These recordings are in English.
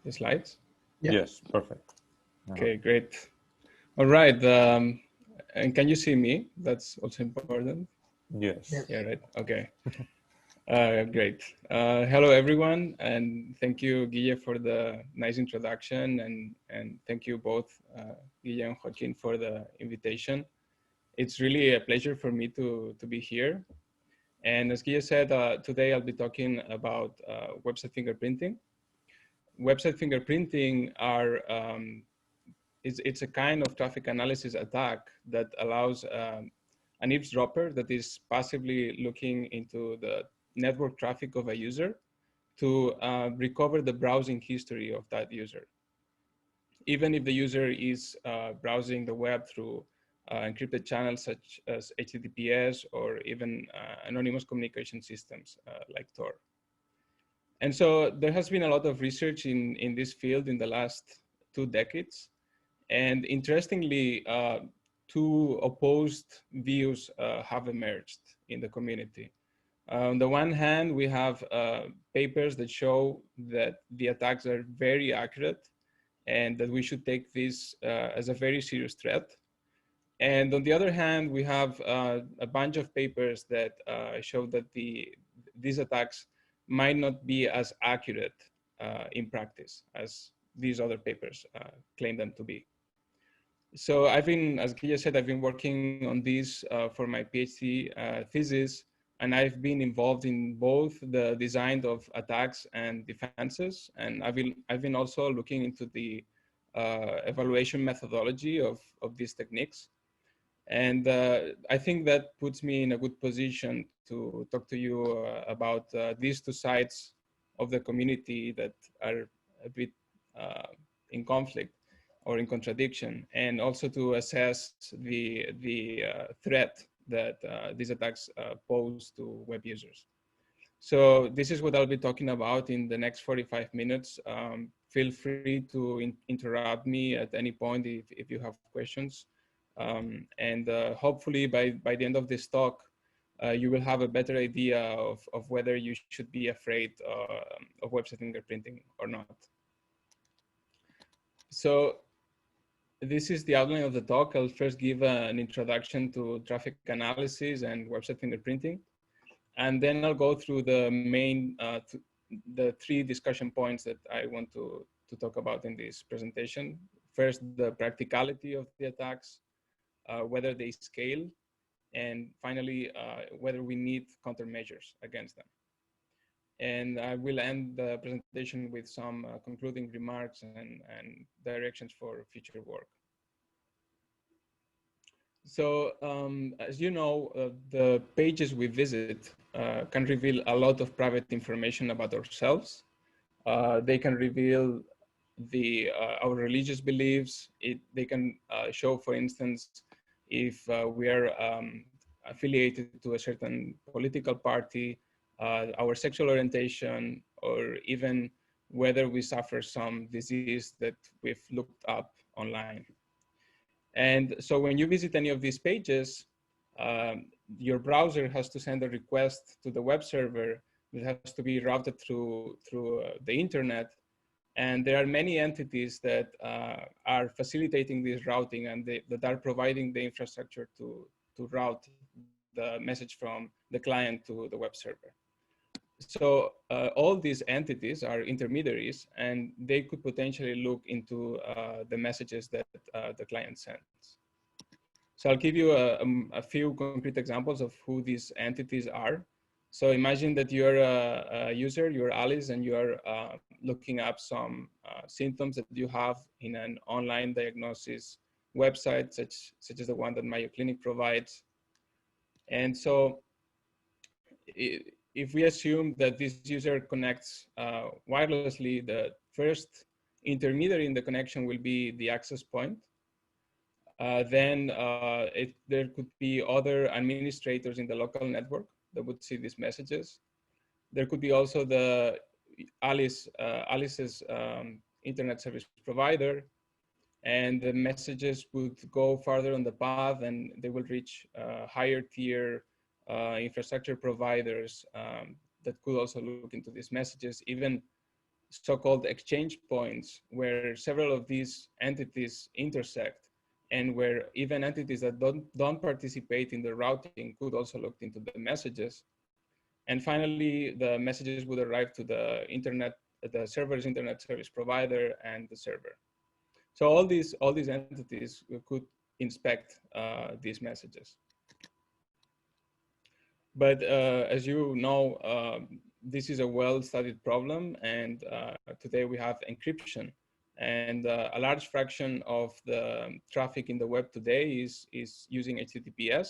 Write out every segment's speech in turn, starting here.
the slides? Yeah. Yes, perfect. Okay, great. All right. And can you see me? That's also important. Yes. Yes. Yeah, right. Okay. Great. Hello, everyone, and thank you, Guille, for the nice introduction, and thank you both, Guille and Joaquin, for the invitation. It's really a pleasure for me to be here. And as Guille said, today I'll be talking about website fingerprinting. Website fingerprinting it's a kind of traffic analysis attack that allows an eavesdropper that is passively looking into the network traffic of a user to recover the browsing history of that user. Even if the user is browsing the web through encrypted channels such as HTTPS or even anonymous communication systems like Tor. And so there has been a lot of research in this field in the last 2 decades. And interestingly, two opposed views have emerged in the community. On the one hand, we have papers that show that the attacks are very accurate and that we should take this as a very serious threat. And on the other hand, we have a bunch of papers that show that these attacks might not be as accurate in practice as these other papers claim them to be. So I've been, as Guille said, I've been working on this for my PhD thesis, and I've been involved in both the design of attacks and defenses. And I've been also looking into the evaluation methodology of these techniques. And I think that puts me in a good position to talk to you about these two sides of the community that are a bit in conflict or in contradiction, and also to assess the threat that these attacks pose to web users. So this is what I'll be talking about in the next 45 minutes. Feel free to interrupt me at any point if you have questions. And hopefully by the end of this talk, you will have a better idea of whether you should be afraid of website fingerprinting or not. So this is the outline of the talk. I'll first give an introduction to traffic analysis and website fingerprinting. And then I'll go through the main, the 3 discussion points that I want to talk about in this presentation. First, the practicality of the attacks, whether they scale, and finally, whether we need countermeasures against them. And I will end the presentation with some concluding remarks and directions for future work. So as you know, the pages we visit can reveal a lot of private information about ourselves. They can reveal our religious beliefs. They can show, for instance, if we are affiliated to a certain political party, our sexual orientation, or even whether we suffer some disease that we've looked up online. And so when you visit any of these pages, your browser has to send a request to the web server that has to be routed through the internet. And there are many entities that are facilitating this routing and that are providing the infrastructure to route the message from the client to the web server. So all these entities are intermediaries, and they could potentially look into the messages that the client sends. So I'll give you a few concrete examples of who these entities are. So imagine that you're a user, you're Alice, and you're looking up some symptoms that you have in an online diagnosis website, such as the one that Mayo Clinic provides. And so if we assume that this user connects wirelessly, the first intermediary in the connection will be the access point. Then there could be other administrators in the local network that would see these messages. There could be also the Alice's internet service provider, and the messages would go farther on the path, and they will reach higher tier infrastructure providers that could also look into these messages, even so-called exchange points where several of these entities intersect, and where even entities that don't participate in the routing could also look into the messages. And finally, the messages would arrive to the server's internet service provider and the server. So all these entities could inspect these messages. But as you know, this is a well-studied problem, and today we have encryption. And a large fraction of the traffic in the web today is using HTTPS.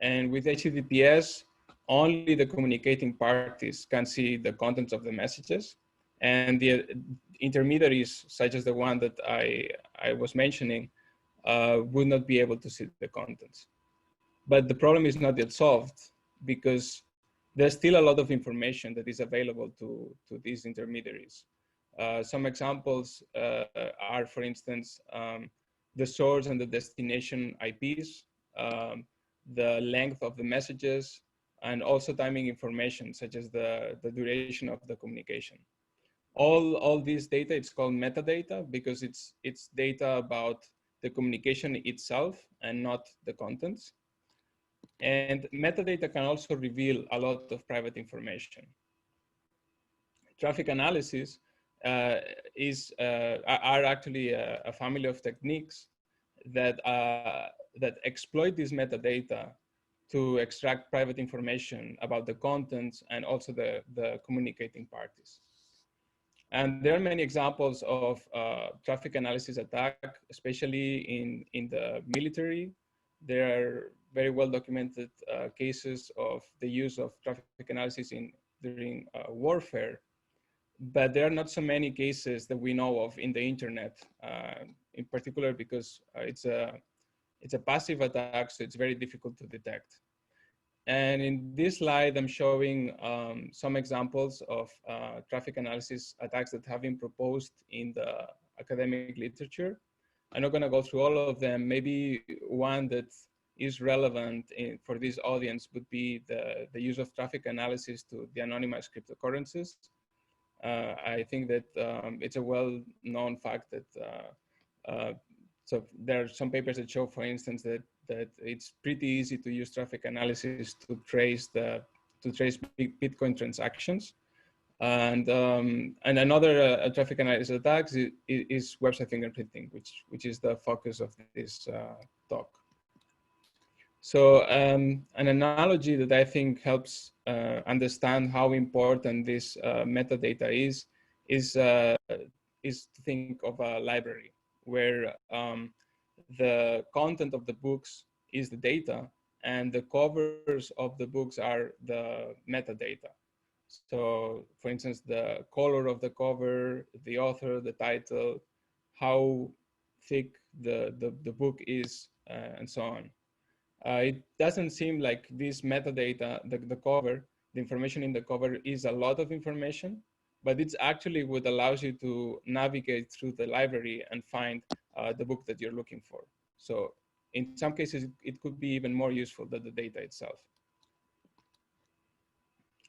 And with HTTPS, only the communicating parties can see the contents of the messages. And the intermediaries, such as the one that I was mentioning, would not be able to see the contents. But the problem is not yet solved, because there's still a lot of information that is available to these intermediaries. Some examples are, for instance, the source and the destination IPs, the length of the messages, and also timing information, such as the duration of the communication. All this data, it's called metadata, because it's data about the communication itself and not the contents. And metadata can also reveal a lot of private information. Traffic analysis are actually a family of techniques that exploit this metadata to extract private information about the contents and also the communicating parties. And there are many examples of traffic analysis attack, especially in the military. There are very well documented cases of the use of traffic analysis during warfare, but there are not so many cases that we know of in the internet, in particular because it's a passive attack, so it's very difficult to detect. And in this slide, I'm showing some examples of traffic analysis attacks that have been proposed in the academic literature. I'm not gonna go through all of them. Maybe one that is relevant for this audience would be the use of traffic analysis to de-anonymize cryptocurrencies. I think that it's a well-known fact that so there are some papers that show, for instance, that it's pretty easy to use traffic analysis to trace Bitcoin transactions. And another traffic analysis attacks is website fingerprinting, which is the focus of this talk. So an analogy that I think helps understand how important this metadata is to think of a library where the content of the books is the data and the covers of the books are the metadata. So for instance, the color of the cover, the author, the title, how thick the book is, and so on. It doesn't seem like this metadata, the cover, the information in the cover is a lot of information, but it's actually what allows you to navigate through the library and find the book that you're looking for. So in some cases, it could be even more useful than the data itself.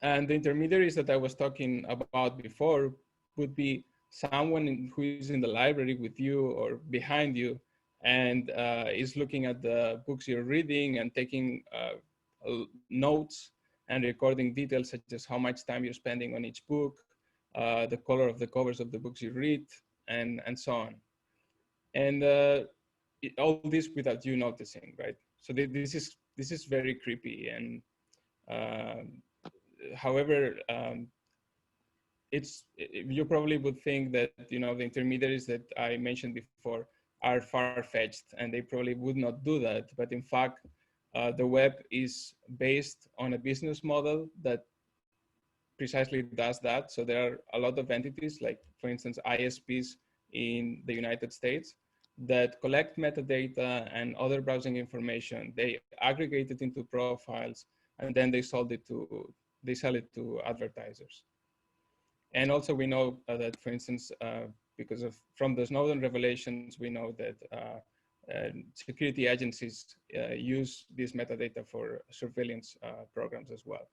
And the intermediaries that I was talking about before would be someone who is in the library with you or behind you and is looking at the books you're reading and taking notes and recording details such as how much time you're spending on each book, the color of the covers of the books you read, and so on. And all this without you noticing, right? So this is very creepy. And however, you probably would think that the intermediaries that I mentioned before are far-fetched, and they probably would not do that. But in fact, the web is based on a business model that precisely does that. So there are a lot of entities, like for instance, ISPs in the United States, that collect metadata and other browsing information. They aggregate it into profiles, and then they sell it to advertisers. And also we know that, for instance, because from the Snowden revelations, we know that security agencies use this metadata for surveillance programs as well.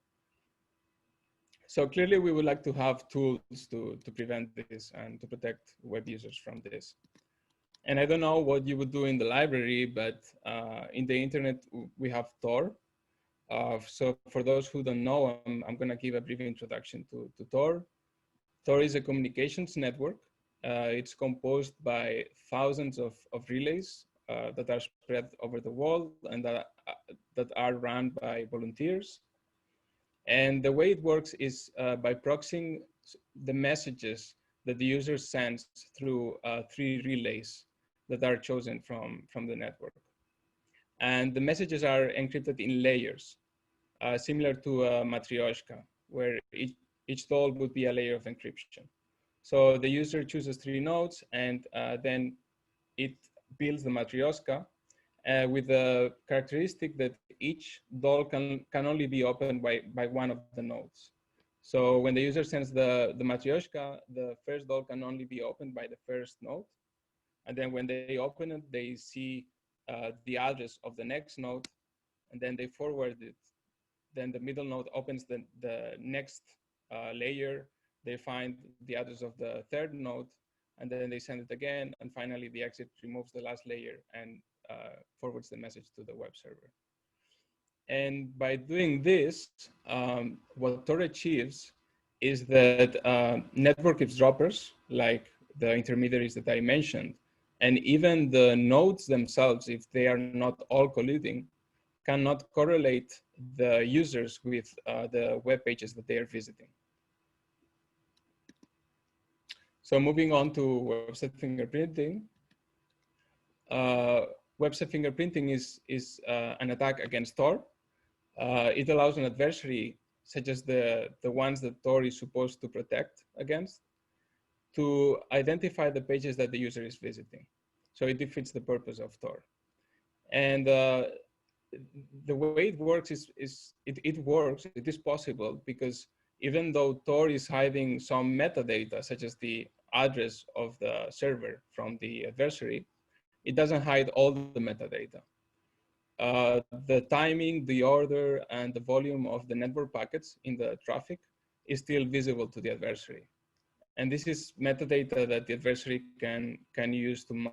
So clearly we would like to have tools to prevent this and to protect web users from this. And I don't know what you would do in the library, but in the internet, we have Tor. So for those who don't know, I'm going to give a brief introduction to Tor. Tor is a communications network. It's composed by thousands of relays that are spread over the world and that are run by volunteers. And the way it works is by proxying the messages that the user sends through three relays that are chosen from the network. And the messages are encrypted in layers, similar to a matryoshka, where each doll would be a layer of encryption. So the user chooses three nodes, and then it builds the matryoshka with the characteristic that each doll can only be opened by one of the nodes. So when the user sends the matryoshka, the first doll can only be opened by the first node. And then when they open it, they see the address of the next node, and then they forward it. Then the middle node opens the next layer. They find the address of the third node, and then they send it again. And finally, the exit removes the last layer and forwards the message to the web server. And by doing this, what Tor achieves is that network eavesdroppers, like the intermediaries that I mentioned, and even the nodes themselves, if they are not all colluding, cannot correlate the users with the web pages that they are visiting. So moving on to website fingerprinting. Website fingerprinting is an attack against Tor. It allows an adversary, such as the ones that Tor is supposed to protect against, to identify the pages that the user is visiting. So it defeats the purpose of Tor. And the way it works it works, it is possible, because even though Tor is hiding some metadata, such as the address of the server from the adversary, it doesn't hide all the metadata. The timing, the order, and the volume of the network packets in the traffic is still visible to the adversary. And this is metadata that the adversary can use to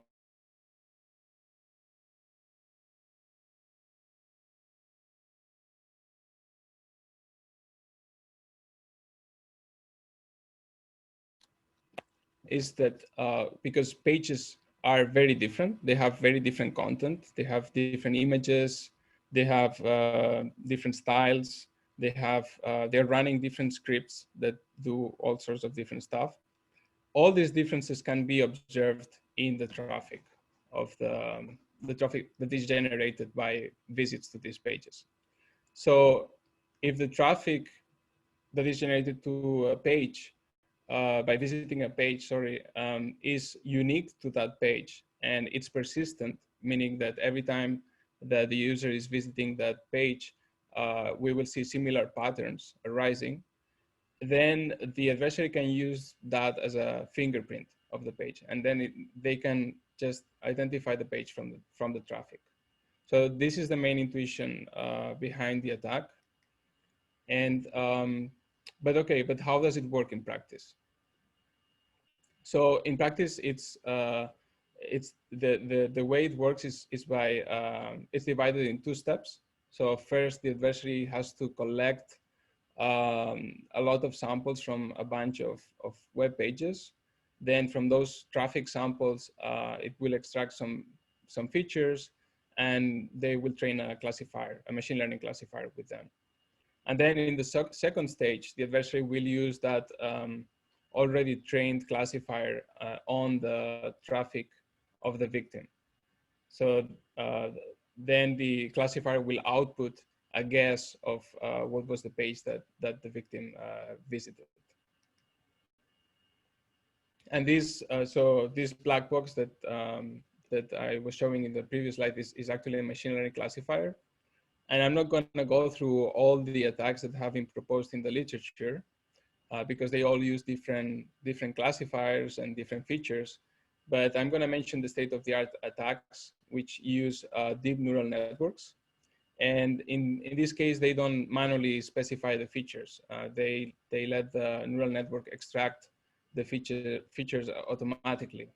is that because pages are very different, they have very different content, they have different images, they have different styles, they're running different scripts that do all sorts of different stuff. All these differences can be observed in the traffic of the traffic that is generated by visits to these pages. So if the traffic that is generated to a page by visiting a page, is unique to that page and it's persistent, meaning that every time that the user is visiting that page, we will see similar patterns arising, then the adversary can use that as a fingerprint of the page, and then they can just identify the page from the traffic. So this is the main intuition behind the attack. And but how does it work in practice? So in practice, it's the way it works is by it's divided in two steps. So first, the adversary has to collect a lot of samples from a bunch of web pages. Then from those traffic samples, it will extract some features, and they will train a classifier, a machine learning classifier with them. And then in the second stage, the adversary will use that already trained classifier on the traffic of the victim. So then the classifier will output a guess of what was the page that the victim visited. And this, so this black box that that I was showing in the previous slide is actually a machine learning classifier. And I'm not going to go through all the attacks that have been proposed in the literature because they all use different classifiers and different features. But I'm going to mention the state-of-the-art attacks, which use deep neural networks. And in this case, they don't manually specify the features. They let the neural network extract the features automatically.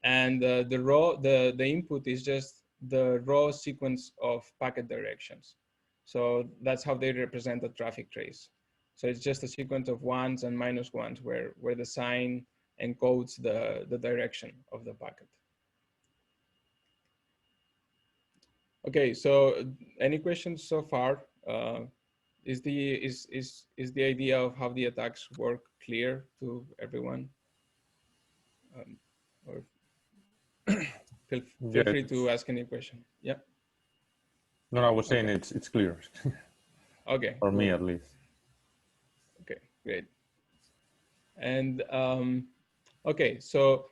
And the input is just the raw sequence of packet directions. So that's how they represent the traffic trace. So it's just a sequence of ones and minus ones where the sign encodes the direction of the packet. Okay, so any questions so far? Is the idea of how the attacks work clear to everyone? Or feel free to ask any question. Yeah. No, I was saying it's clear. Okay. For me, at least. Okay, great. And okay, so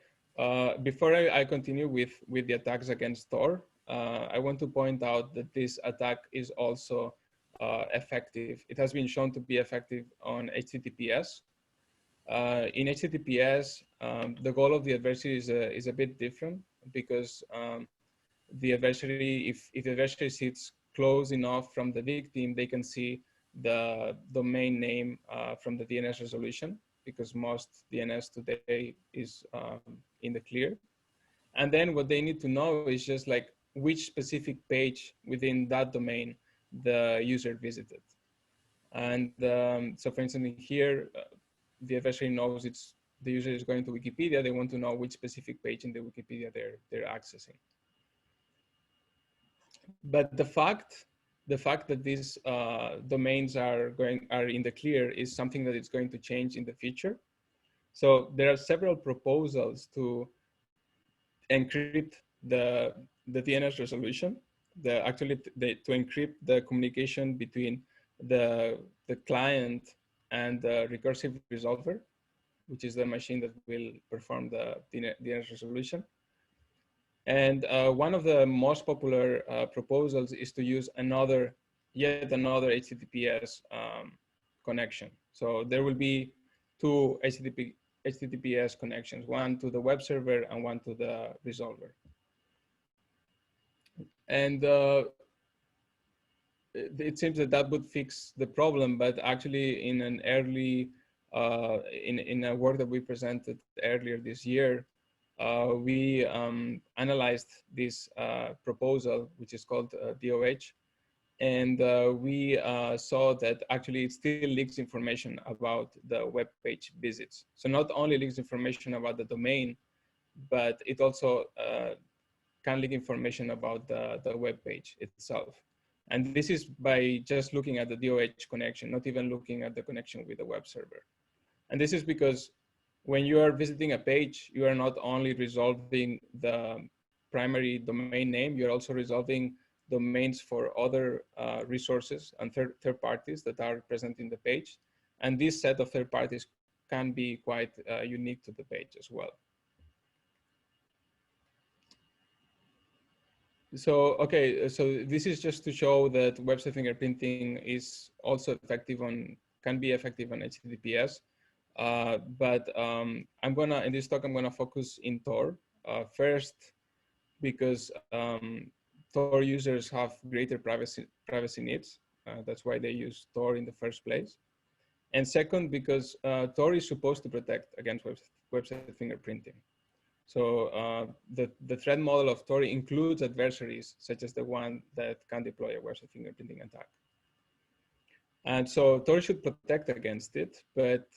before I continue with the attacks against Tor, I want to point out that this attack is also effective. It has been shown to be effective on HTTPS. In HTTPS, the goal of the adversary is a bit different because the adversary, if the adversary sits close enough from the victim, they can see the domain name from the DNS resolution, because most DNS today is in the clear. And then what they need to know is just like which specific page within that domain the user visited. And so for instance, here, the adversary knows the user is going to Wikipedia. They want to know which specific page in the Wikipedia they're accessing. But the fact that these domains are in the clear is something that is going to change in the future. So there are several proposals to encrypt the DNS resolution, to encrypt the communication between the client and the recursive resolver, which is the machine that will perform the DNS resolution. And one of the most popular proposals is to use yet another HTTPS connection. So there will be two HTTPS connections, one to the web server and one to the resolver. And it seems that would fix the problem, but actually in an early, in a work that we presented earlier this year, we analyzed this proposal, which is called DOH, and we saw that actually it still leaks information about the web page visits. So not only leaks information about the domain, but it also can leak information about the web page itself. And this is by just looking at the DOH connection, not even looking at the connection with the web server. And this is because when you are visiting a page, you are not only resolving the primary domain name, you're also resolving domains for other resources and third parties that are present in the page. And this set of third parties can be quite unique to the page as well. So, okay, so this is just to show that website fingerprinting is also effective can be effective on HTTPS. But in this talk, I'm gonna focus in Tor. First, because Tor users have greater privacy needs. That's why they use Tor in the first place. And second, because Tor is supposed to protect against website fingerprinting. So the threat model of Tor includes adversaries, such as the one that can deploy a website fingerprinting attack. And so Tor should protect against it, but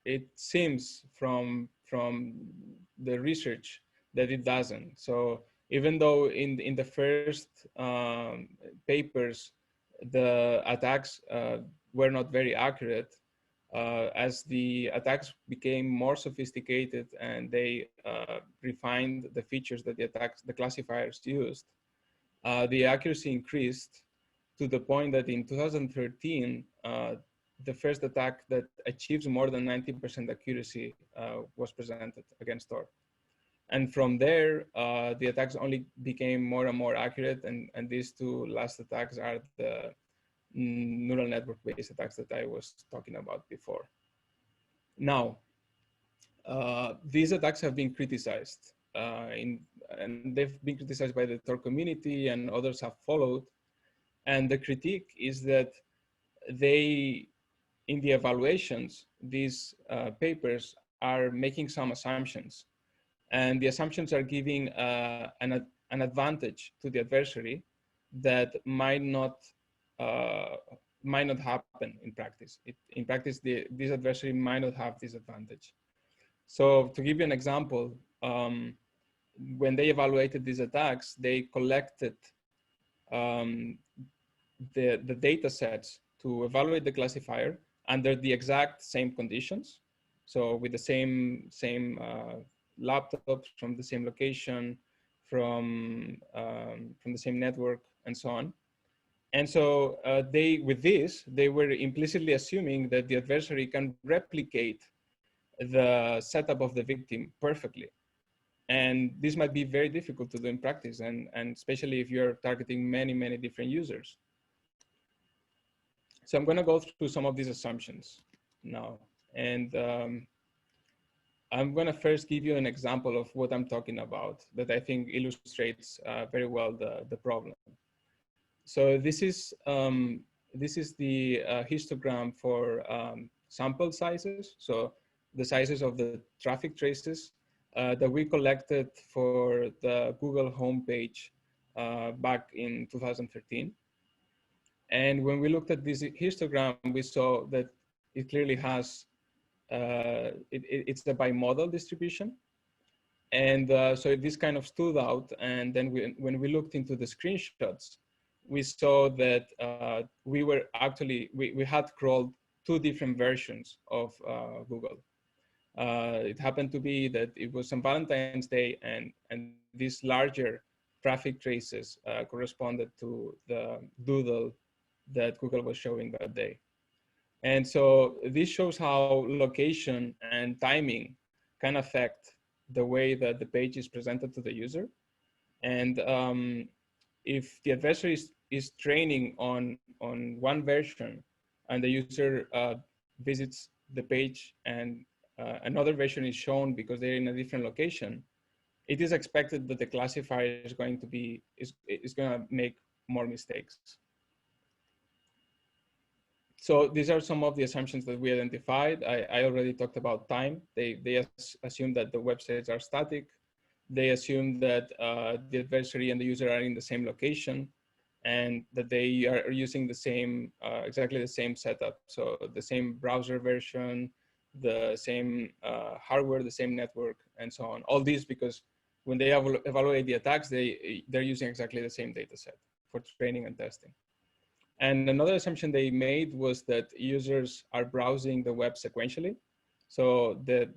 it seems from the research that it doesn't. So even though in the first papers, the attacks were not very accurate, as the attacks became more sophisticated and they refined the features that the classifiers used, the accuracy increased to the point that in 2013, the first attack that achieves more than 90% accuracy was presented against Tor. And from there, the attacks only became more and more accurate. And these two last attacks are the neural network-based attacks that I was talking about before. Now, these attacks have been criticized and they've been criticized by the Tor community, and others have followed. And the critique is that they, in the evaluations, these papers are making some assumptions, and the assumptions are giving an advantage to the adversary that uh, might not happen in practice. In practice, this adversary might not have this advantage. So to give you an example, when they evaluated these attacks, they collected um, the data sets to evaluate the classifier under the exact same conditions. So with the same laptops from the same location, from the same network, and so on. And so with this, they were implicitly assuming that the adversary can replicate the setup of the victim perfectly. And this might be very difficult to do in practice, and especially if you're targeting many, many different users. So I'm going to go through some of these assumptions now. And I'm going to first give you an example of what I'm talking about that I think illustrates very well the problem. So this is the histogram for sample sizes. So the sizes of the traffic traces that we collected for the Google homepage back in 2013. And when we looked at this histogram, we saw that it clearly has, it's a bimodal distribution. And so this kind of stood out. And then when we looked into the screenshots, we saw that we had crawled two different versions of Google. It happened to be that it was on Valentine's Day, and these larger traffic traces corresponded to the doodle that Google was showing that day. And so this shows how location and timing can affect the way that the page is presented to the user. And if the adversary is training on one version and the user visits the page and another version is shown because they're in a different location, it is expected that the classifier is going to make more mistakes. So these are some of the assumptions that we identified. I already talked about time. They assume that the websites are static. They assume that the adversary and the user are in the same location, and that they are using the same, exactly the same setup. So the same browser version, the same hardware, the same network, and so on. All these because when they evaluate the attacks, they're using exactly the same data set for training and testing. And another assumption they made was that users are browsing the web sequentially. So that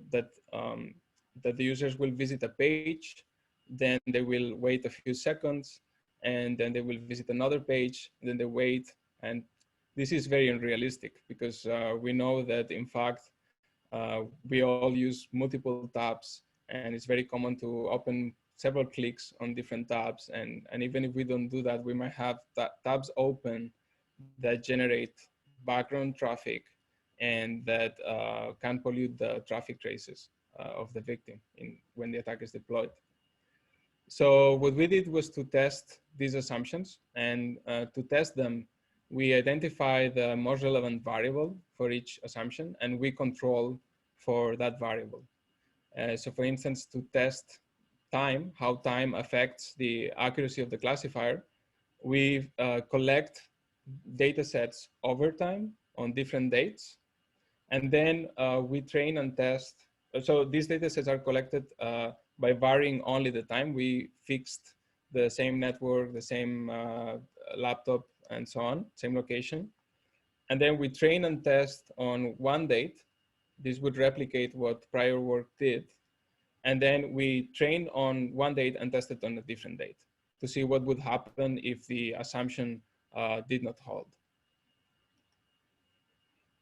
the users will visit a page, then they will wait a few seconds, and then they will visit another page, then they wait. And this is very unrealistic because we know that in fact, we all use multiple tabs, and it's very common to open several clicks on different tabs. And even if we don't do that, we might have tabs open that generate background traffic and that can pollute the traffic traces of the victim when the attack is deployed. So what we did was to test these assumptions, and to test them, we identify the most relevant variable for each assumption, and we control for that variable. So for instance, to test time, how time affects the accuracy of the classifier, we collect data sets over time on different dates. And then we train and test. So these data sets are collected by varying only the time. We fixed the same network, the same laptop, and so on, same location. And then we train and test on one date. This would replicate what prior work did. And then we train on one date and test it on a different date to see what would happen if the assumption did not hold.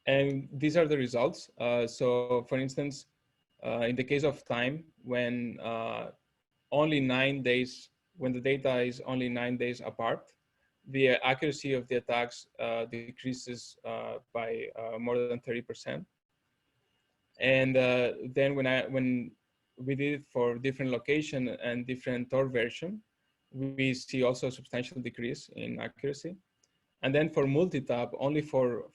And these are the results. So for instance, in the case of time, when only 9 days, when the data is only 9 days apart, the accuracy of the attacks decreases by more than 30%. And then when we did it for different location and different Tor version, we see also a substantial decrease in accuracy. And then for multi-tab, only for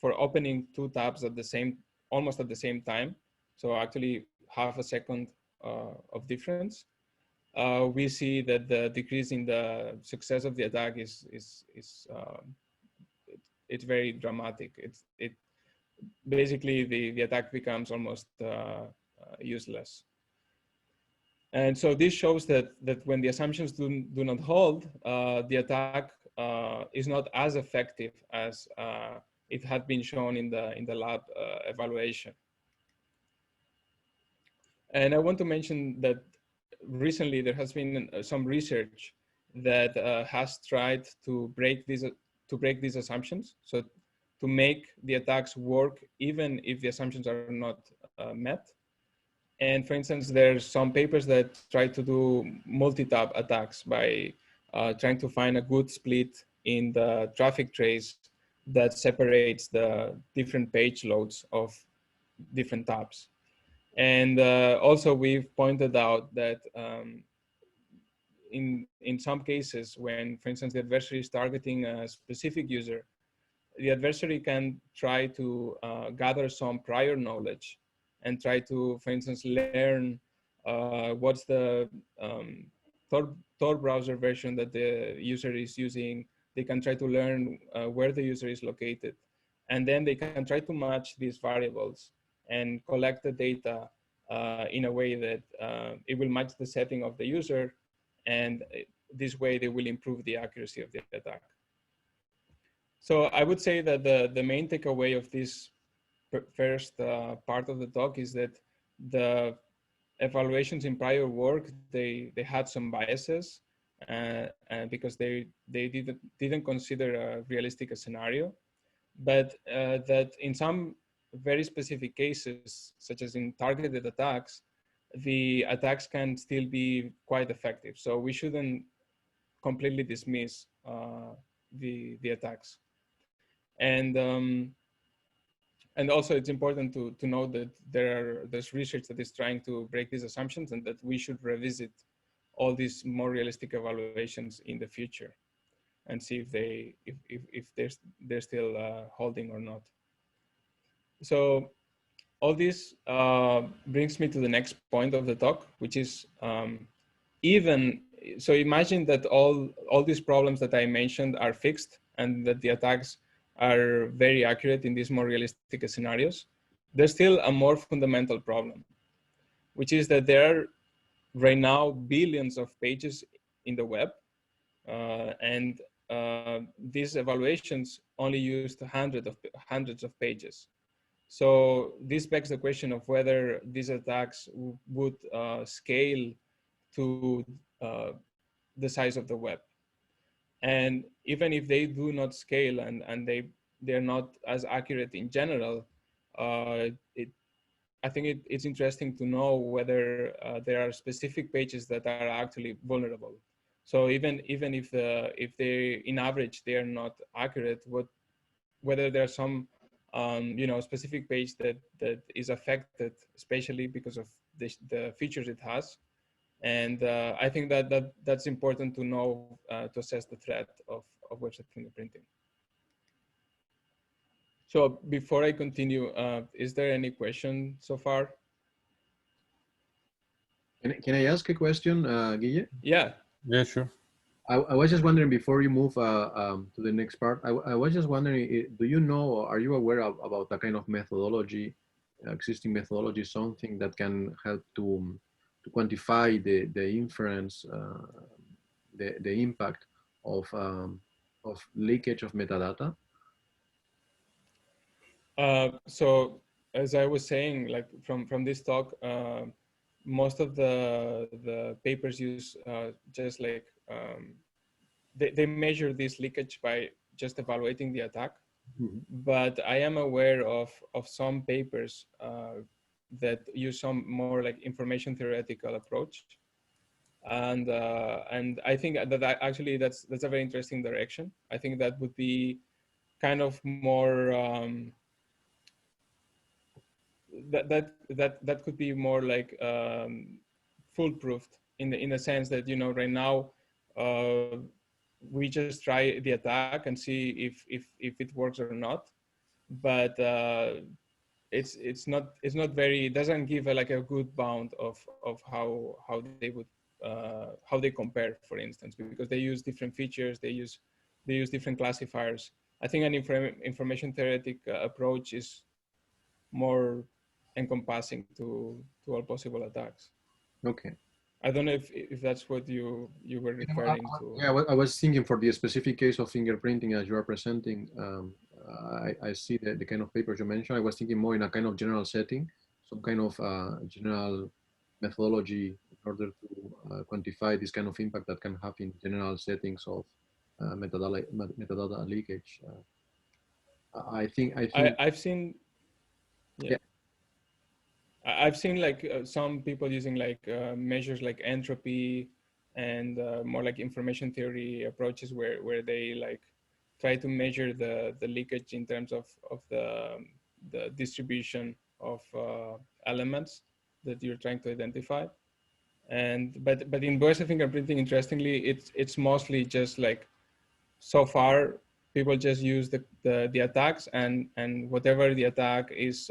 opening two tabs at the same, almost at the same time, so actually half a second of difference, we see that the decrease in the success of the attack it's very dramatic. It basically the attack becomes almost useless. And so this shows that when the assumptions do not hold, the attack is not as effective as it had been shown in the lab evaluation. And I want to mention that recently there has been some research that has tried to break these assumptions, so to make the attacks work even if the assumptions are not met. And for instance, there's some papers that try to do multi-tab attacks by trying to find a good split in the traffic trace that separates the different page loads of different tabs. And also we've pointed out that in some cases when, for instance, the adversary is targeting a specific user, the adversary can try to gather some prior knowledge and try to, for instance, learn what's the Tor browser version that the user is using. They can try to learn where the user is located. And then they can try to match these variables and collect the data in a way that it will match the setting of the user. And this way they will improve the accuracy of the attack. So I would say that the main takeaway of this first part of the talk is that the evaluations in prior work, they had some biases because they didn't consider a realistic scenario, but that in some very specific cases, such as in targeted attacks, the attacks can still be quite effective. So we shouldn't completely dismiss the attacks. And also it's important to note that there's research that is trying to break these assumptions, and that we should revisit all these more realistic evaluations in the future and see if they're still holding or not. So all this brings me to the next point of the talk, which is so imagine that all these problems that I mentioned are fixed and that the attacks are very accurate in these more realistic scenarios. There's still a more fundamental problem, which is that there are right now billions of pages in the web, and these evaluations only used hundreds of pages. So this begs the question of whether these attacks would scale to the size of the web. And even if they do not scale and they're not as accurate in general, I think it's interesting to know whether there are specific pages that are actually vulnerable. So even if they in average they are not accurate, whether there's some specific page that is affected, especially because of the features it has. And I think that's important to know to assess the threat of website fingerprinting. So before I continue, is there any question so far? Can I ask a question, Guille? Yeah. Yeah, sure. I was just wondering, before you move to the next part, I was just wondering, do you know, or are you aware about a kind of methodology, existing methodology, something that can help to quantify the inference, the impact of leakage of metadata? So as I was saying, like from this talk, most of the papers use just like they measure this leakage by just evaluating the attack. Mm-hmm. But I am aware of some papers that use some more like information theoretical approach, and I think that actually that's a very interesting direction. I think that would be kind of more that could be more like foolproof in the sense that, you know, right now we just try the attack and see if it works or not, but it's not very, it doesn't give like a good bound of how they would how they compare, for instance, because they use different features, they use different classifiers. I think an information theoretic approach is more encompassing to all possible attacks. Okay. I don't know if that's what you were referring to. Yeah, I was thinking for the specific case of fingerprinting as you are presenting, I see the kind of papers you mentioned. I was thinking more in a kind of general setting, some kind of general methodology in order to quantify this kind of impact that can have in general settings of metadata leakage. I think I've seen, yeah. I've seen like some people using like measures like entropy and more like information theory approaches where they like try to measure the leakage in terms of the distribution of elements that you're trying to identify. And but in voice fingerprinting, interestingly, it's mostly just like, so far people just use the attacks, and whatever the attack is,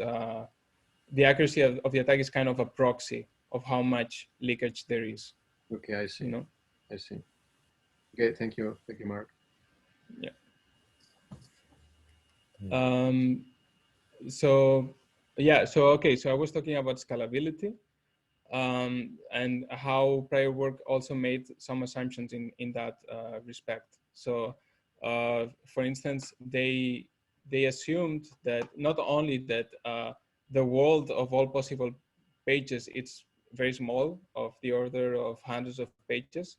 the accuracy of the attack is kind of a proxy of how much leakage there is. Okay, I see. You know? I see. Okay, thank you, Mark. Yeah. So yeah, so okay, so I was talking about scalability, and how prior work also made some assumptions in that respect. So for instance, they assumed that not only that the world of all possible pages, it's very small, of the order of hundreds of pages.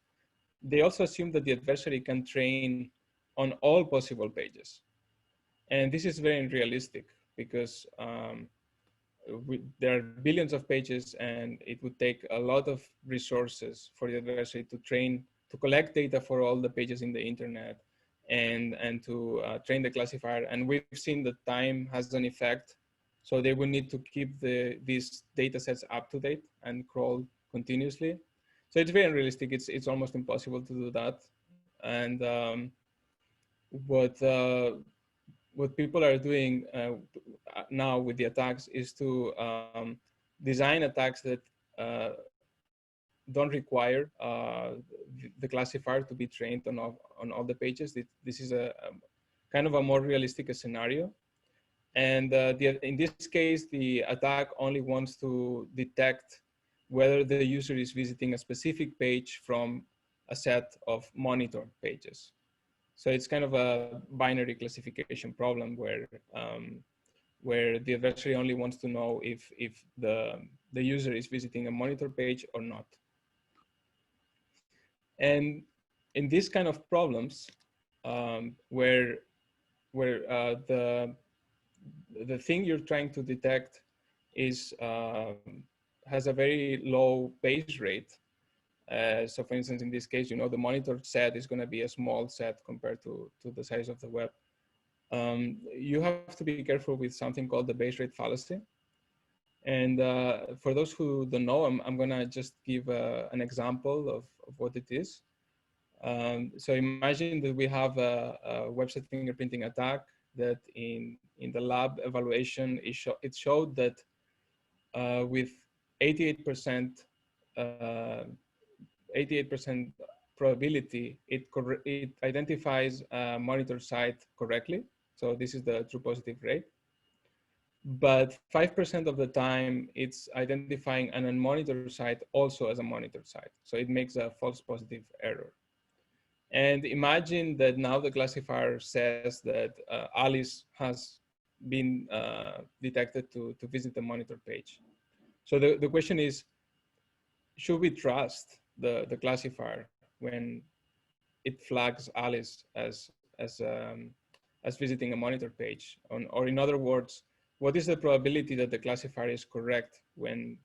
They also assumed that the adversary can train on all possible pages. And this is very unrealistic because there are billions of pages, and it would take a lot of resources for the adversary to train, to collect data for all the pages in the internet, and to train the classifier. And we've seen that time has an effect. So they will need to keep these data sets up to date and crawl continuously. So it's very unrealistic. It's almost impossible to do that. And what people are doing now with the attacks is to design attacks that don't require the classifier to be trained on all the pages. This is a kind of a more realistic scenario. And in this case, the attack only wants to detect whether the user is visiting a specific page from a set of monitored pages. So it's kind of a binary classification problem where the adversary only wants to know if the user is visiting a monitor page or not. And in these kind of problems, where the thing you're trying to detect is has a very low base rate. So for instance, in this case, you know, the monitored set is going to be a small set compared to the size of the web. You have to be careful with something called the base rate fallacy. And for those who don't know, I'm going to just give an example of what it is. So imagine that we have a website fingerprinting attack that in the lab evaluation, it showed that with 88% 88% probability, it identifies a monitor site correctly. So this is the true positive rate. But 5% of the time, it's identifying an unmonitored site also as a monitored site. So it makes a false positive error. And imagine that now the classifier says that Alice has been detected to visit the monitor page. So the question is, should we trust the classifier when it flags Alice as visiting a monitor page? Or in other words, what is the probability that the classifier is correct when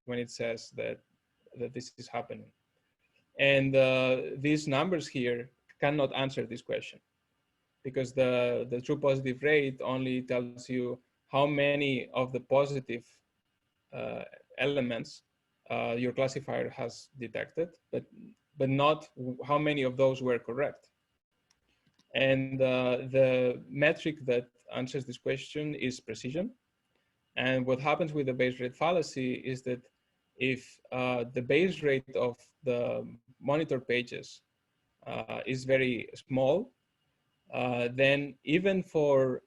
it says that this is happening? And these numbers here cannot answer this question, because the true positive rate only tells you how many of the positive elements your classifier has detected, but not how many of those were correct. And the metric that answers this question is precision. And what happens with the base rate fallacy is that if the base rate of the monitor pages is very small, then even for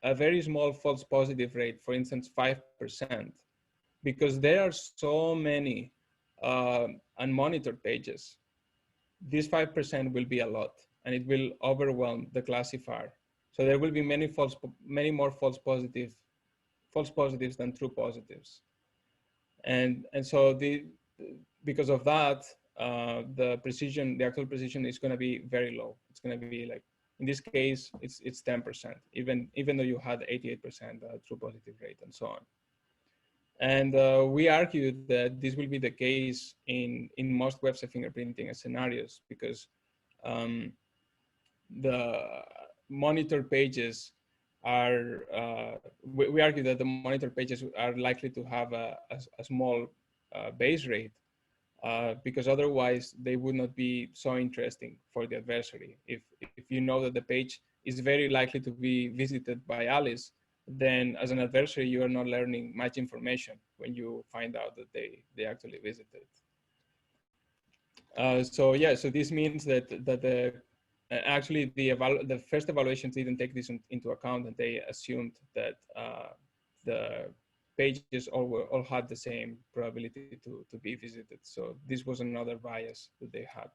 a very small false positive rate, for instance, 5%, because there are so many unmonitored pages, this 5% will be a lot, and it will overwhelm the classifier. So there will be many more false positives than true positives. And so because of that, the actual precision is going to be very low. It's going to be like, in this case, it's 10%, even though you had 88% true positive rate and so on. And we argued that this will be the case in most website fingerprinting scenarios, because the monitor pages are, we argue that the monitor pages are likely to have a small base rate, because otherwise they would not be so interesting for the adversary. If you know that the page is very likely to be visited by Alice, then as an adversary, you are not learning much information when you find out that they actually visited. So yeah, so this means that actually the first evaluations didn't take this into account, and they assumed that the pages all had the same probability to be visited. So this was another bias that they had.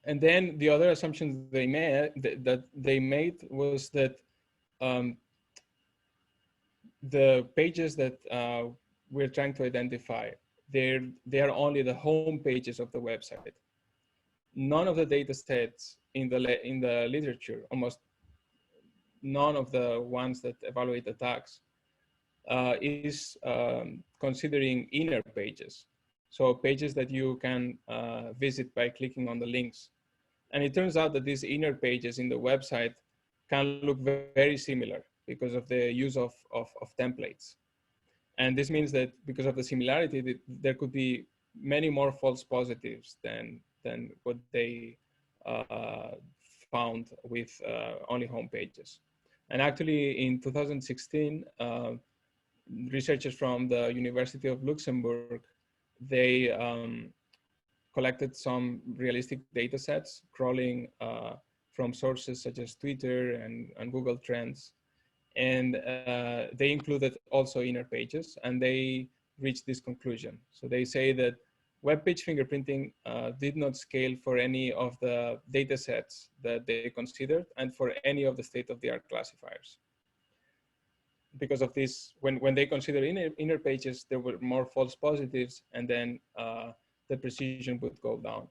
And then the other assumptions they made was that the pages that we're trying to identify, they are only the home pages of the website. None of the data sets in the literature, almost none of the ones that evaluate attacks, is considering inner pages. So pages that you can visit by clicking on the links. And it turns out that these inner pages in the website can look very similar because of the use of templates. And this means that because of the similarity, there could be many more false positives than what they found with only home pages. And actually in 2016, researchers from the University of Luxembourg, they collected some realistic data sets crawling from sources such as Twitter and Google Trends. And they included also inner pages, and they reached this conclusion. So they say that web page fingerprinting did not scale for any of the data sets that they considered and for any of the state-of-the-art classifiers. Because of this, when they considered inner pages, there were more false positives, and then the precision would go down.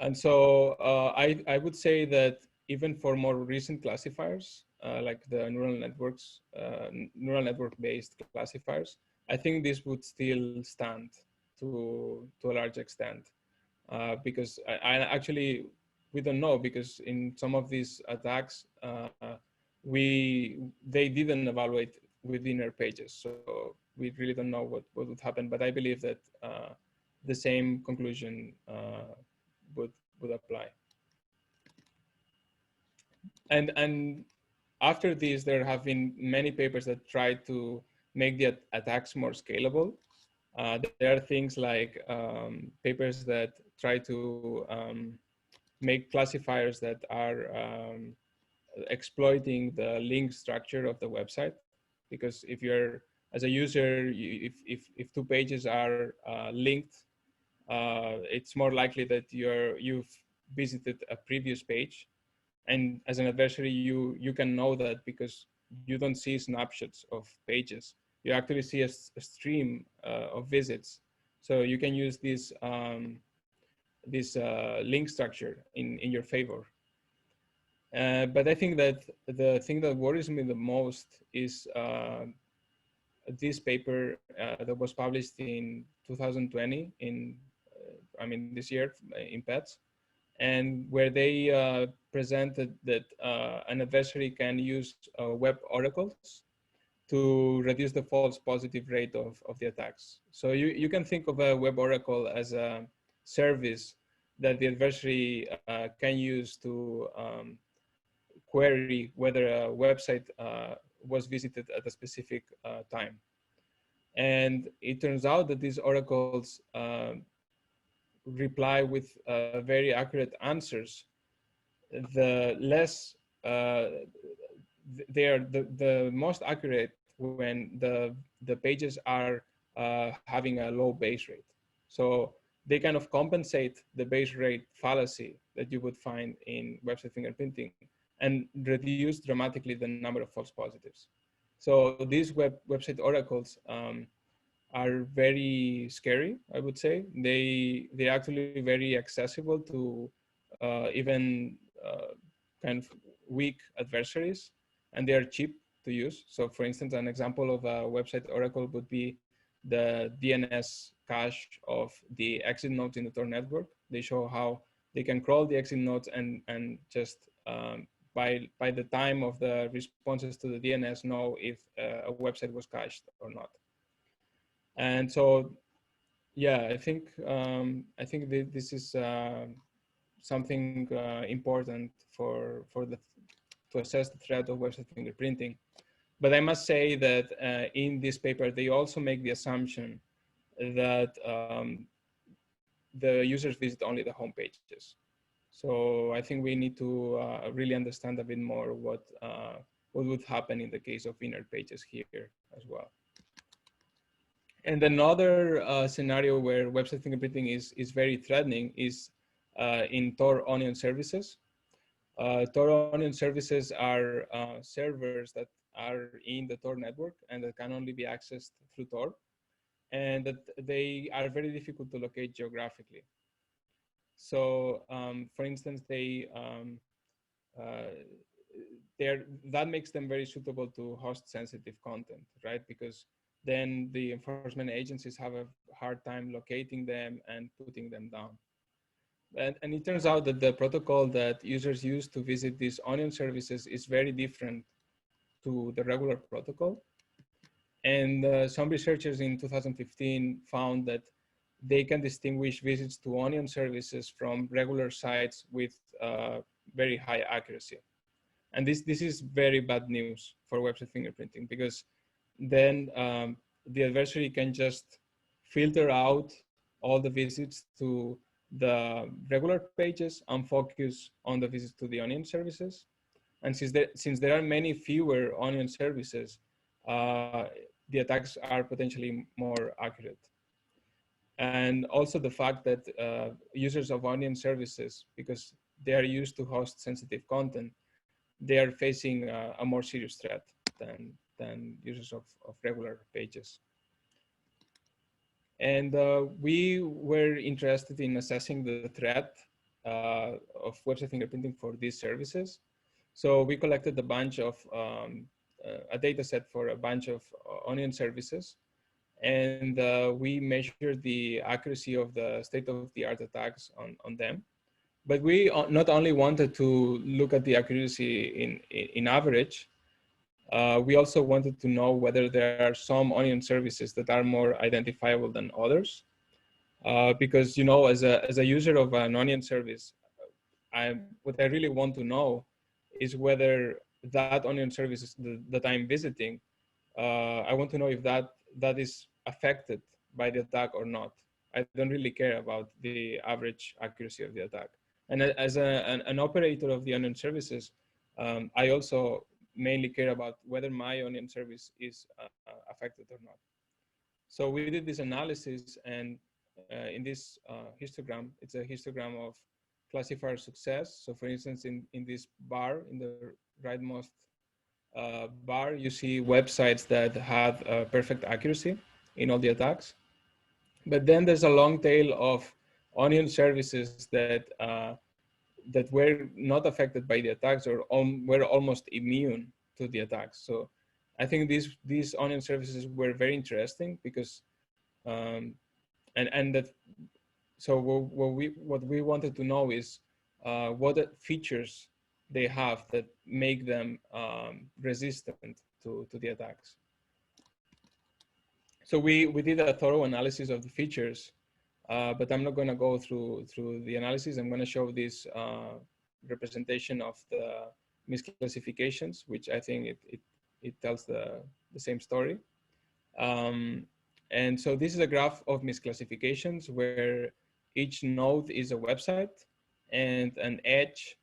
And so I would say that even for more recent classifiers, like the neural network-based classifiers, I think this would still stand to a large extent, because we don't know, because in some of these attacks, they didn't evaluate with inner pages, so we really don't know what would happen. But I believe that the same conclusion would apply. And after this, there have been many papers that try to make the attacks more scalable. There are things like papers that try to make classifiers that are exploiting the link structure of the website. Because if you're, as a user, if two pages are linked, it's more likely that you've visited a previous page. And as an adversary, you can know that because you don't see snapshots of pages. You actually see a stream of visits. So you can use this link structure in your favor. But I think that the thing that worries me the most is this paper that was published in 2020 this year in PETS, and where they presented that an adversary can use web oracles to reduce the false positive rate of the attacks. So you can think of a web oracle as a service that the adversary can use to query whether a website was visited at a specific time. And it turns out that these oracles reply with very accurate answers. The less they are the most accurate when the pages are having a low base rate. So they kind of compensate the base rate fallacy that you would find in website fingerprinting and reduce dramatically the number of false positives. So these website oracles are very scary, I would say. They're actually very accessible to even kind of weak adversaries, and they are cheap to use. So for instance, an example of a website oracle would be the DNS cache of the exit nodes in the Tor network. They show how they can crawl the exit nodes and just by the time of the responses to the DNS know if a website was cached or not. And so, yeah, I think this is something important to assess the threat of website fingerprinting. But I must say that in this paper, they also make the assumption that the users visit only the home pages. So I think we need to really understand a bit more what would happen in the case of inner pages here as well. And another scenario where website fingerprinting is very threatening is in Tor Onion services. Tor Onion services are servers that are in the Tor network and that can only be accessed through Tor, and that they are very difficult to locate geographically. So, for instance, that makes them very suitable to host sensitive content, right? Because then the enforcement agencies have a hard time locating them and putting them down. And it turns out that the protocol that users use to visit these onion services is very different to the regular protocol. And some researchers in 2015 found that they can distinguish visits to onion services from regular sites with very high accuracy. And this is very bad news for website fingerprinting, because then the adversary can just filter out all the visits to the regular pages and focus on the visits to the onion services. And since there are many fewer onion services, the attacks are potentially more accurate. And also the fact that users of onion services, because they are used to host sensitive content, they are facing a more serious threat than users of regular pages. And we were interested in assessing the threat of website fingerprinting for these services. So we collected a bunch of, a data set for a bunch of onion services. And we measured the accuracy of the state-of-the-art attacks on them. But we not only wanted to look at the accuracy in average, we also wanted to know whether there are some onion services that are more identifiable than others. Because, you know, as a user of an onion service, what I really want to know is whether that onion service that I'm visiting, I want to know if that is affected by the attack or not. I don't really care about the average accuracy of the attack. And as an operator of the onion services, I also mainly care about whether my onion service is affected or not. So we did this analysis, and in this histogram, it's a histogram of classifier success. So for instance, in this bar, in the rightmost bar, you see websites that had perfect accuracy in all the attacks. But then there's a long tail of onion services that that were not affected by the attacks or were almost immune to the attacks. So I think these onion services were very interesting because and that, so what we wanted to know is what features they have that make them resistant to the attacks. So we did a thorough analysis of the features, but I'm not going to go through the analysis. I'm going to show this representation of the misclassifications, which I think it tells the same story. And so this is a graph of misclassifications where each node is a website and an edge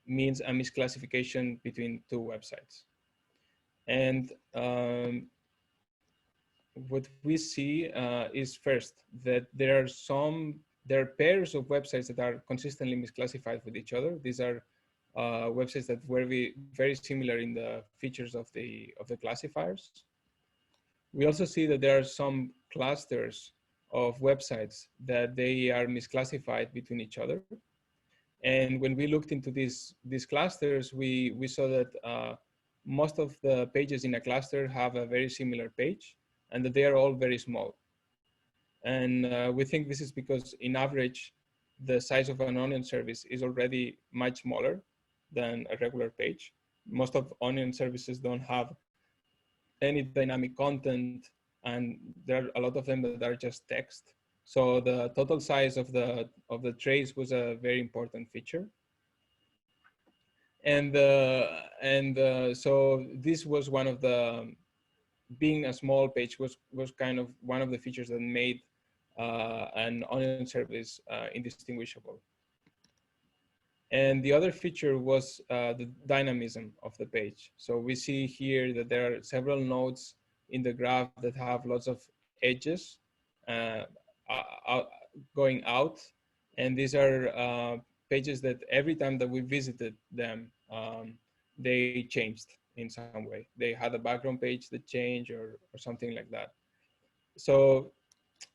means a misclassification between two websites. And what we see is first that there are pairs of websites that are consistently misclassified with each other. These are websites that were very similar in the features of the classifiers. We also see that there are some clusters of websites that they are misclassified between each other. And when we looked into these clusters, we saw that most of the pages in a cluster have a very similar page and that they are all very small. And we think this is because in average, the size of an Onion service is already much smaller than a regular page. Most of Onion services don't have any dynamic content, and there are a lot of them that are just text. So the total size of the trace was a very important feature. And so this was one of the, being a small page was kind of one of the features that made an Onion service indistinguishable. And the other feature was the dynamism of the page. So we see here that there are several nodes in the graph that have lots of edges going out. And these are pages that every time that we visited them, they changed in some way. They had a background page that changed or something like that. So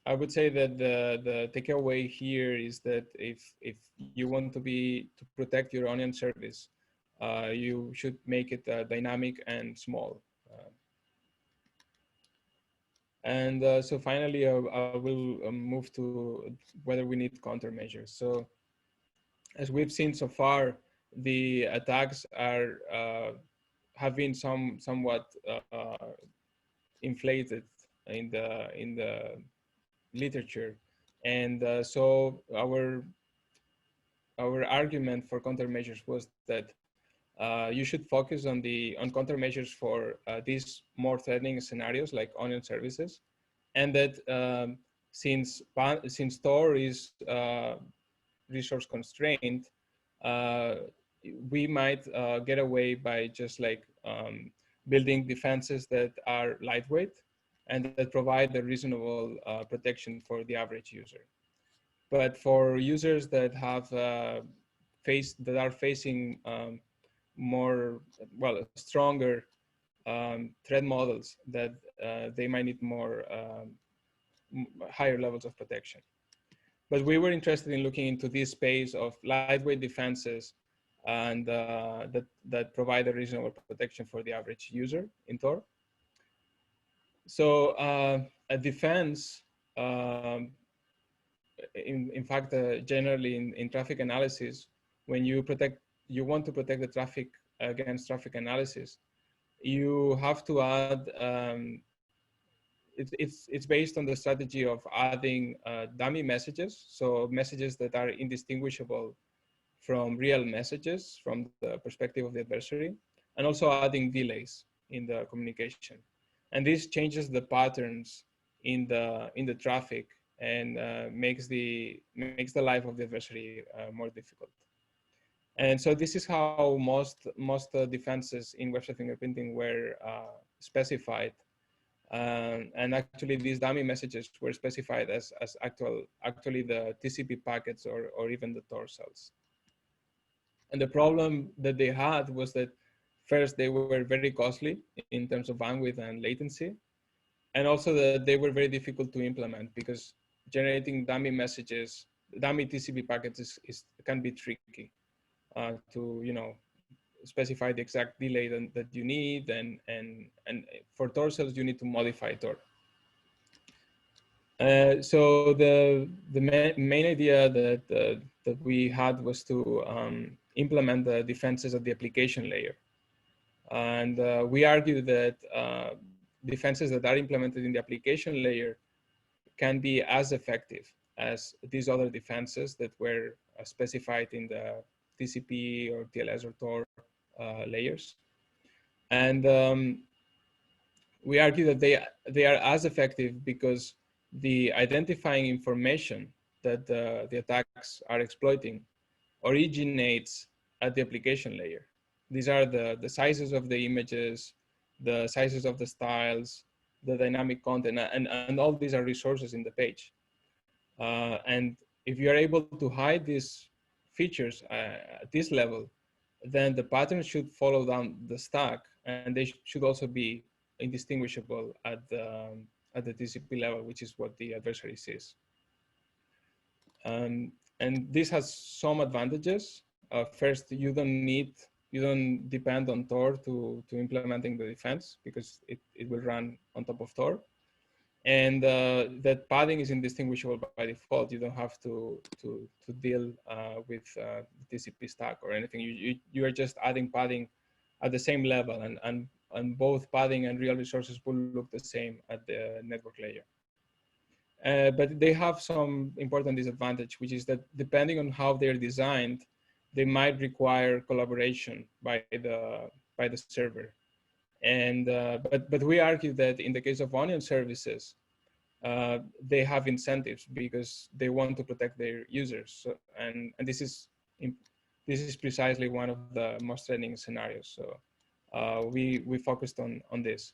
I would say that the takeaway here is that if you want to protect your Onion service, you should make it dynamic and small. So finally, I will move to whether we need countermeasures. So as we've seen so far, the attacks have been somewhat inflated in the literature, and so our argument for countermeasures was that you should focus on countermeasures for these more threatening scenarios like Onion services, and that since Tor is resource constrained, we might get away by just like building defenses that are lightweight and that provide a reasonable protection for the average user. But for users that have are facing stronger threat models, that they might need more higher levels of protection. But we were interested in looking into this space of lightweight defenses and that provide a reasonable protection for the average user in Tor. So a defense, in fact, generally in traffic analysis, when you want to protect the traffic against traffic analysis, you have to add, it's based on the strategy of adding dummy messages, so messages that are indistinguishable from real messages from the perspective of the adversary, and also adding delays in the communication. And this changes the patterns in the traffic and makes the life of the adversary more difficult. And so this is how most defenses in website fingerprinting were specified. And actually these dummy messages were specified as actually the TCP packets or even the Tor cells. And the problem that they had was that first, they were very costly in terms of bandwidth and latency. And also that they were very difficult to implement because generating dummy messages, dummy TCP packets can be tricky to specify the exact delay that you need, and for Tor cells you need to modify Tor. So the main idea that we had was to implement the defenses at the application layer, and we argue that defenses that are implemented in the application layer can be as effective as these other defenses that were specified in the TCP or TLS or Tor layers. And we argue that they are as effective because the identifying information that the attacks are exploiting originates at the application layer. These are the sizes of the images, the sizes of the styles, the dynamic content, and all these are resources in the page. And if you are able to hide these features at this level, then the pattern should follow down the stack, and they should also be indistinguishable at the TCP level, which is what the adversary sees. And this has some advantages. First, you don't depend on Tor to implementing the defense, because it will run on top of Tor. And that padding is indistinguishable by default. You don't have to deal with the TCP stack or anything. You are just adding padding at the same level, and both padding and real resources will look the same at the network layer. But they have some important disadvantage, which is that depending on how they're designed, they might require collaboration by the server. And but we argue that in the case of onion services, they have incentives because they want to protect their users. So, and this is precisely one of the most threatening scenarios. So we focused on this.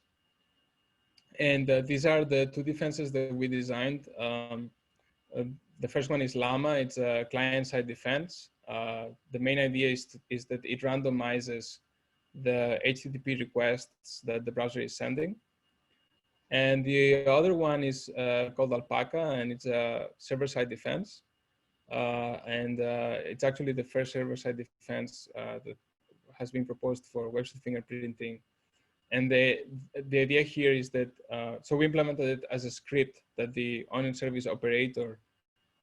And these are the two defenses that we designed. The first one is Llama. It's a client-side defense. The main idea is that it randomizes the HTTP requests that the browser is sending. And the other one is called Alpaca, and it's a server-side defense. It's actually the first server-side defense that has been proposed for web-side fingerprinting. And the idea here is that, so we implemented it as a script that the onion service operator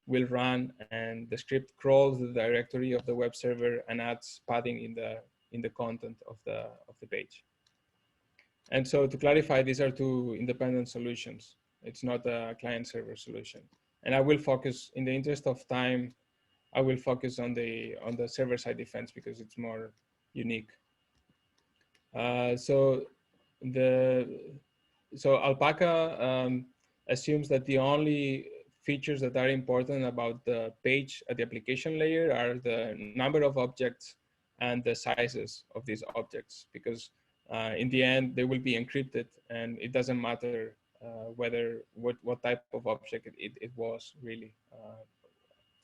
will run, and the script crawls the directory of the web server and adds padding in the content of the page. And so to clarify, these are two independent solutions. It's not a client-server solution. And I will focus, in the interest of time, I will focus on the server-side defense because it's more unique. So Alpaca assumes that the only features that are important about the page at the application layer are the number of objects and the sizes of these objects, because in the end they will be encrypted, and it doesn't matter what type of object it was really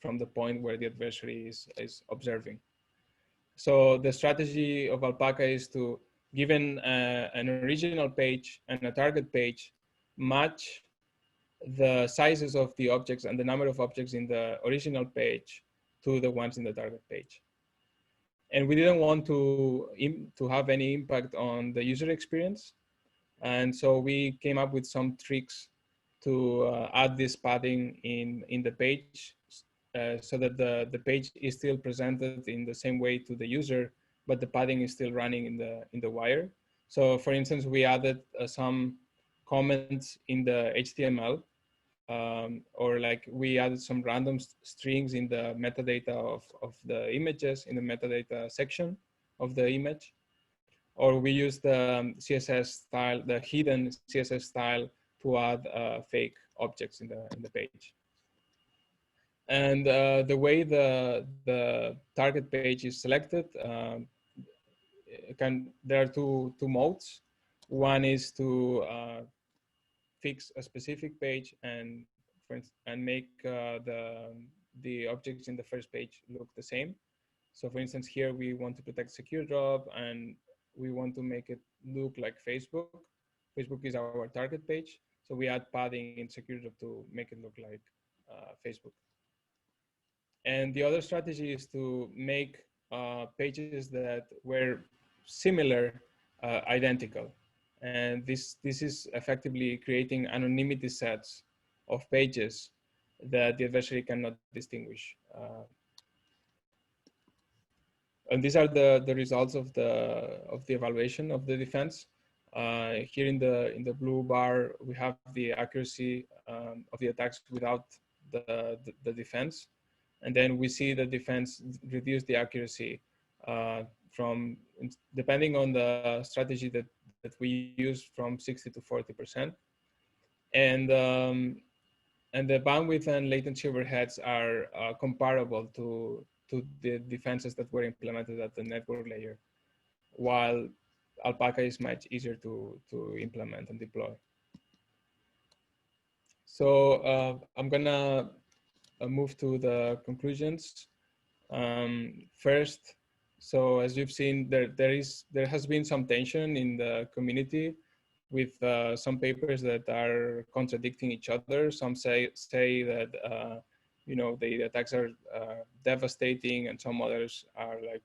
from the point where the adversary is observing. So the strategy of Alpaca is to, given an original page and a target page, match the sizes of the objects and the number of objects in the original page to the ones in the target page. And we didn't want to have any impact on the user experience. And so we came up with some tricks to add this padding in the page so that the page is still presented in the same way to the user, but the padding is still running in the wire. So for instance, we added some comments in the HTML, or like we added some random strings in the metadata of the images, in the metadata section of the image, or we used the CSS style, the hidden CSS style, to add fake objects in the page. And the way the target page is selected, there are two modes. One is to fix a specific page and make the objects in the first page look the same. So for instance, here we want to protect secure drop, and we want to make it look like Facebook. Facebook is our target page. So we add padding in secure drop to make it look like Facebook. And the other strategy is to make pages that were similar, identical. And this is effectively creating anonymity sets of pages that the adversary cannot distinguish. And these are the results of the evaluation of the defense. Here in the blue bar, we have the accuracy of the attacks without the defense. And then we see the defense reduce the accuracy from, depending on the strategy that we use, from 60 to 40%. And the bandwidth and latency overheads are comparable to the defenses that were implemented at the network layer, while Alpaca is much easier to implement and deploy. So I'm gonna move to the conclusions. First, so as you've seen, there has been some tension in the community with some papers that are contradicting each other. Some say that you know, the attacks are devastating, and some others are like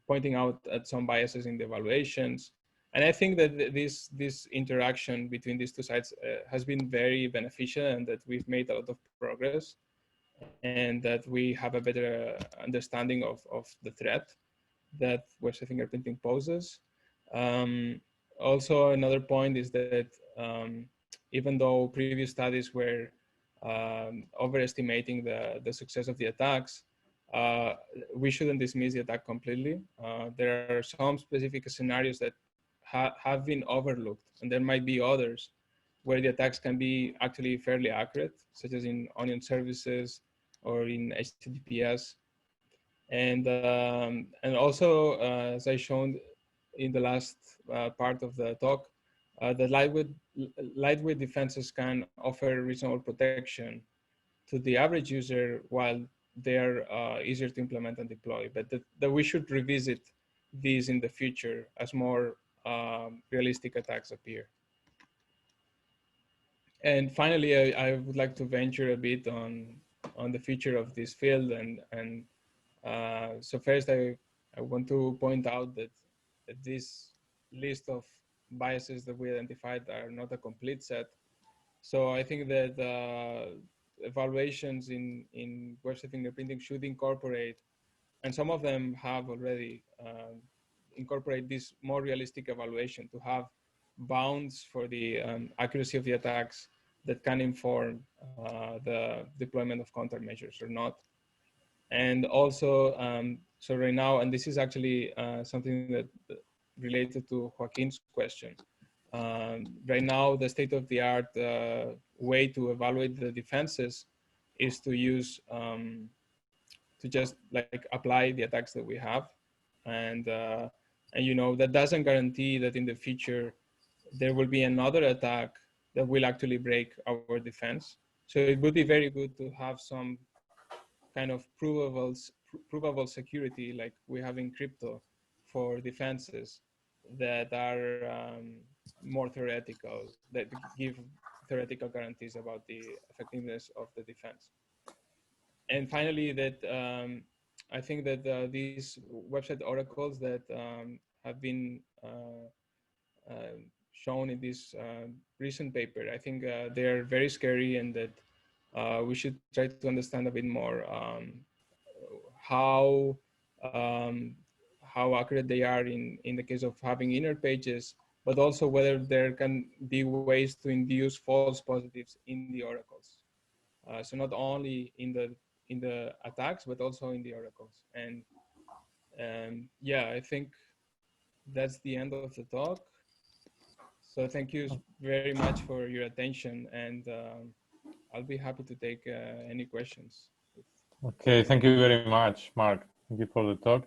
pointing out at some biases in the evaluations. And I think that this interaction between these two sides has been very beneficial, and that we've made a lot of progress, and that we have a better understanding of the threat that web-safe fingerprinting poses. Also, another point is that even though previous studies were overestimating the success of the attacks, we shouldn't dismiss the attack completely. There are some specific scenarios that have been overlooked, and there might be others where the attacks can be actually fairly accurate, such as in onion services or in HTTPS. And also, as I shown in the last part of the talk, the lightweight defenses can offer reasonable protection to the average user, while they're easier to implement and deploy. But that we should revisit these in the future as more realistic attacks appear. And finally, I would like to venture a bit on the future of this field. And so first, I want to point out that this list of biases that we identified are not a complete set. So I think that evaluations in web-safe fingerprinting should incorporate, and some of them have already incorporate this more realistic evaluation to have bounds for the accuracy of the attacks that can inform the deployment of countermeasures or not. And also, so right now, and this is actually something that related to Joaquin's question. Right now, the state-of-the-art way to evaluate the defenses is to use, to just like apply the attacks that we have. And you know, that doesn't guarantee that in the future, there will be another attack that will actually break our defense. So it would be very good to have some kind of provable security, like we have in crypto, for defenses that are more theoretical, that give theoretical guarantees about the effectiveness of the defense. And finally, that I think that these website oracles that have been shown in this recent paper, I think they're very scary, and that we should try to understand a bit more how accurate they are in the case of having inner pages, but also whether there can be ways to induce false positives in the oracles. So not only in the attacks, but also in the oracles. And yeah, I think that's the end of the talk. So thank you very much for your attention, and I'll be happy to take any questions. Okay, thank you very much, Marc. Thank you for the talk.